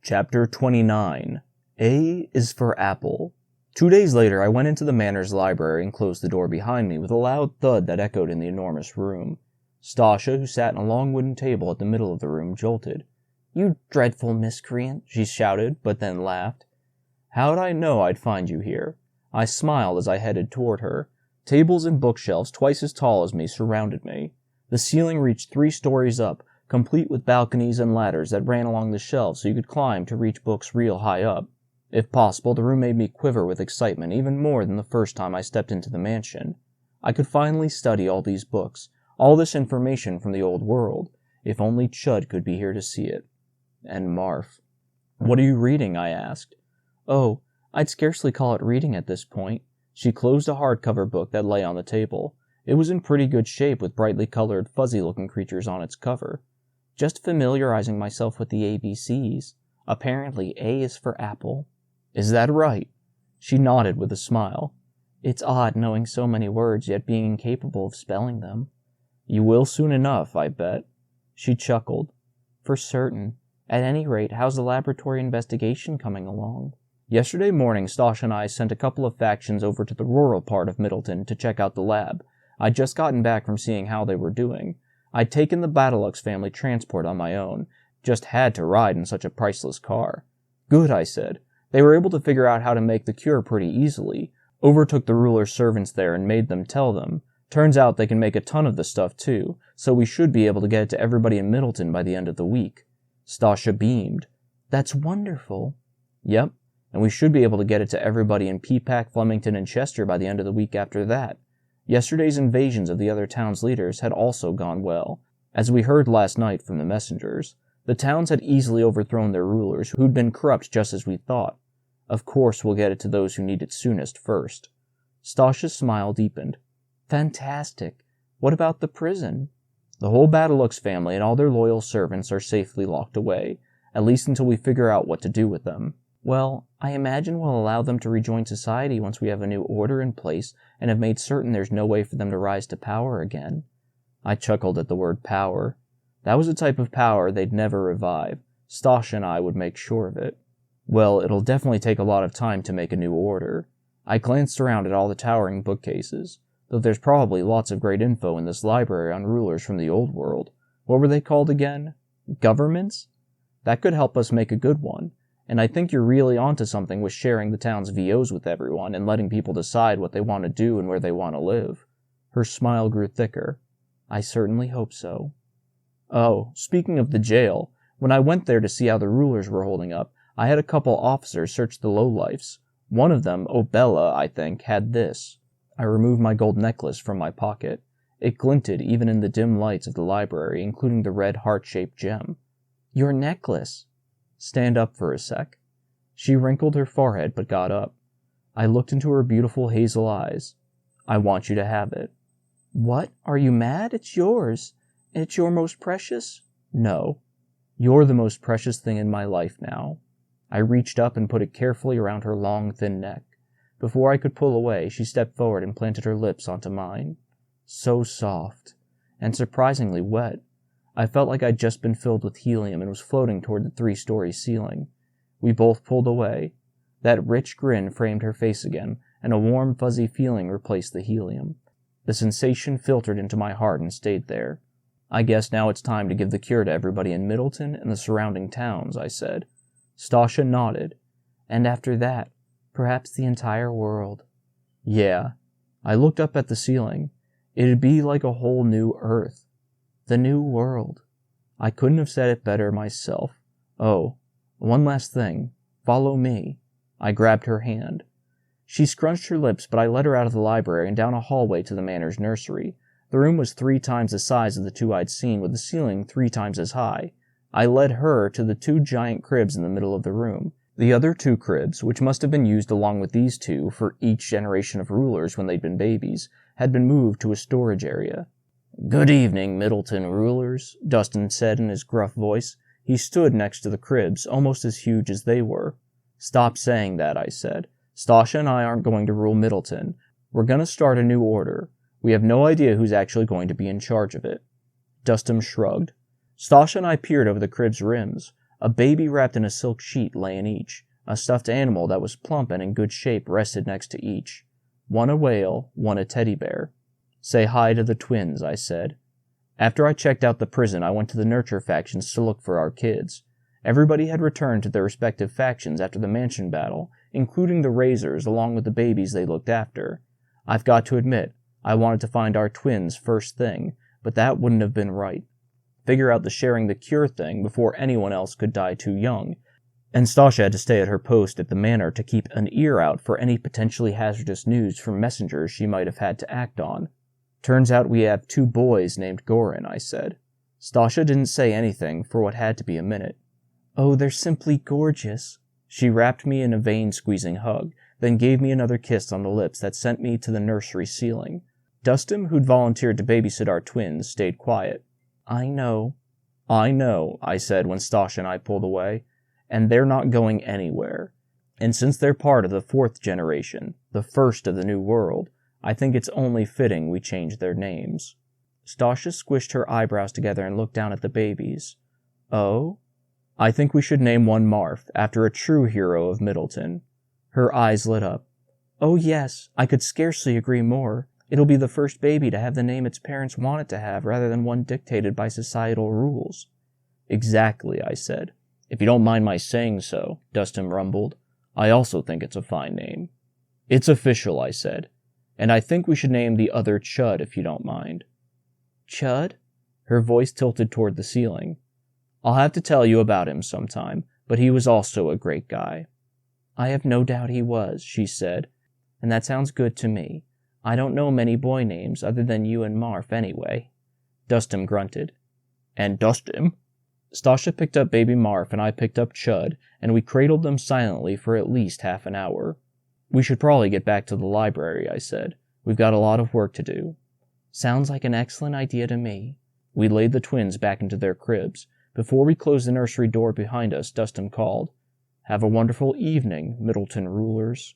Chapter 29. A is for Apple. 2 days later, I went into the Manor's library and closed the door behind me with a loud thud that echoed in the enormous room. Stasha, who sat in a long wooden table at the middle of the room, jolted. "You dreadful miscreant," she shouted, but then laughed. "How'd I know I'd find you here?" I smiled as I headed toward her. Tables and bookshelves twice as tall as me surrounded me. The ceiling reached 3 stories up, complete with balconies and ladders that ran along the shelves so you could climb to reach books real high up. If possible, the room made me quiver with excitement even more than the first time I stepped into the mansion. I could finally study all these books, all this information from the old world, if only Chud could be here to see it. And Marf. "What are you reading?" I asked. "Oh, I'd scarcely call it reading at this point." She closed a hardcover book that lay on the table. It was in pretty good shape with brightly colored, fuzzy-looking creatures on its cover. "Just familiarizing myself with the ABCs. Apparently, A is for Apple." "Is that right?" She nodded with a smile. "It's odd knowing so many words yet being incapable of spelling them." "You will soon enough, I bet." She chuckled. "For certain. At any rate, how's the laboratory investigation coming along?" Yesterday morning, Stasha and I sent a couple of factions over to the rural part of Middleton to check out the lab. I'd just gotten back from seeing how they were doing. I'd taken the Battlelux family transport on my own, just had to ride in such a priceless car. "Good," I said. "They were able to figure out how to make the cure pretty easily. Overtook the ruler's servants there and made them tell them. Turns out they can make a ton of the stuff too, so we should be able to get it to everybody in Middleton by the end of the week." Stasha beamed. "That's wonderful." "Yep, and we should be able to get it to everybody in Peapack, Flemington, and Chester by the end of the week after that. Yesterday's invasions of the other towns' leaders had also gone well. As we heard last night from the messengers, the towns had easily overthrown their rulers, who'd been corrupt just as we thought. Of course, we'll get it to those who need it soonest first." Stasha's smile deepened. "Fantastic. What about the prison?" "The whole Battlelux family and all their loyal servants are safely locked away, at least until we figure out what to do with them." "Well, I imagine we'll allow them to rejoin society once we have a new order in place and have made certain there's no way for them to rise to power again." I chuckled at the word power. That was a type of power they'd never revive. Stasha and I would make sure of it. "Well, it'll definitely take a lot of time to make a new order." I glanced around at all the towering bookcases, though there's probably lots of great info in this library on rulers from the old world. What were they called again? Governments? That could help us make a good one. And I think you're really onto something with sharing the town's VOs with everyone and letting people decide what they want to do and where they want to live. Her smile grew thicker. "I certainly hope so." "Oh, speaking of the jail, when I went there to see how the rulers were holding up, I had a couple officers search the lowlifes. One of them, Obella, I think, had this." I removed my gold necklace from my pocket. It glinted even in the dim lights of the library, including the red heart-shaped gem. "Your necklace." "Stand up for a sec." She wrinkled her forehead but got up. I looked into her beautiful hazel eyes. "I want you to have it." "What? Are you mad? It's yours. It's your most precious?" "No. You're the most precious thing in my life now." I reached up and put it carefully around her long, thin neck. Before I could pull away, she stepped forward and planted her lips onto mine. So soft, and surprisingly wet. I felt like I'd just been filled with helium and was floating toward the 3-story ceiling. We both pulled away. That rich grin framed her face again, and a warm, fuzzy feeling replaced the helium. The sensation filtered into my heart and stayed there. "I guess now it's time to give the cure to everybody in Middleton and the surrounding towns," I said. Stasha nodded. "And after that, perhaps the entire world." "Yeah." I looked up at the ceiling. It'd be like a whole new Earth. The new world. I couldn't have said it better myself. "Oh, one last thing. Follow me." I grabbed her hand. She scrunched her lips, but I led her out of the library and down a hallway to the Manor's nursery. The room was 3 times the size of the 2 I'd seen, with the ceiling 3 times as high. I led her to the 2 giant cribs in the middle of the room. The other 2 cribs, which must have been used along with these 2 for each generation of rulers when they'd been babies, had been moved to a storage area. "Good evening, Middleton rulers," Dustin said in his gruff voice. He stood next to the cribs, almost as huge as they were. "Stop saying that," I said. "Stasha and I aren't going to rule Middleton. We're going to start a new order. We have no idea who's actually going to be in charge of it." Dustin shrugged. Stasha and I peered over the crib's rims. A baby wrapped in a silk sheet lay in each. A stuffed animal that was plump and in good shape rested next to each. One a whale, one a teddy bear. "Say hi to the twins," I said. After I checked out the prison, I went to the nurture factions to look for our kids. Everybody had returned to their respective factions after the mansion battle, including the Razors along with the babies they looked after. I've got to admit, I wanted to find our twins first thing, but that wouldn't have been right. Figure out the sharing the cure thing before anyone else could die too young. And Stasha had to stay at her post at the manor to keep an ear out for any potentially hazardous news from messengers she might have had to act on. "Turns out we have 2 boys named Goran," I said. Stasha didn't say anything for what had to be a minute. "Oh, they're simply gorgeous." She wrapped me in a vein-squeezing hug, then gave me another kiss on the lips that sent me to the nursery ceiling. Dustin, who'd volunteered to babysit our twins, stayed quiet. "I know," I said when Stasha and I pulled away. "And they're not going anywhere. And since they're part of the 4th generation, the first of the new world, I think it's only fitting we change their names." Stasha squished her eyebrows together and looked down at the babies. "Oh?" "I think we should name one Marf, after a true hero of Middleton." Her eyes lit up. "Oh yes, I could scarcely agree more. It'll be the first baby to have the name its parents want it to have rather than one dictated by societal rules." "Exactly," I said. "If you don't mind my saying so," Dustin rumbled. "I also think it's a fine name." "It's official," I said. "And I think we should name the other Chud if you don't mind." "Chud?" Her voice tilted toward the ceiling. "I'll have to tell you about him sometime, but he was also a great guy." "I have no doubt he was," she said, "and that sounds good to me. I don't know many boy names other than you and Marf anyway." Dustin grunted. "And Dustin?" Stasha picked up baby Marf and I picked up Chud, and we cradled them silently for at least half an hour. "We should probably get back to the library," I said. "We've got a lot of work to do." "Sounds like an excellent idea to me." We laid the twins back into their cribs. Before we closed the nursery door behind us, Dustin called, "Have a wonderful evening, Middleton rulers."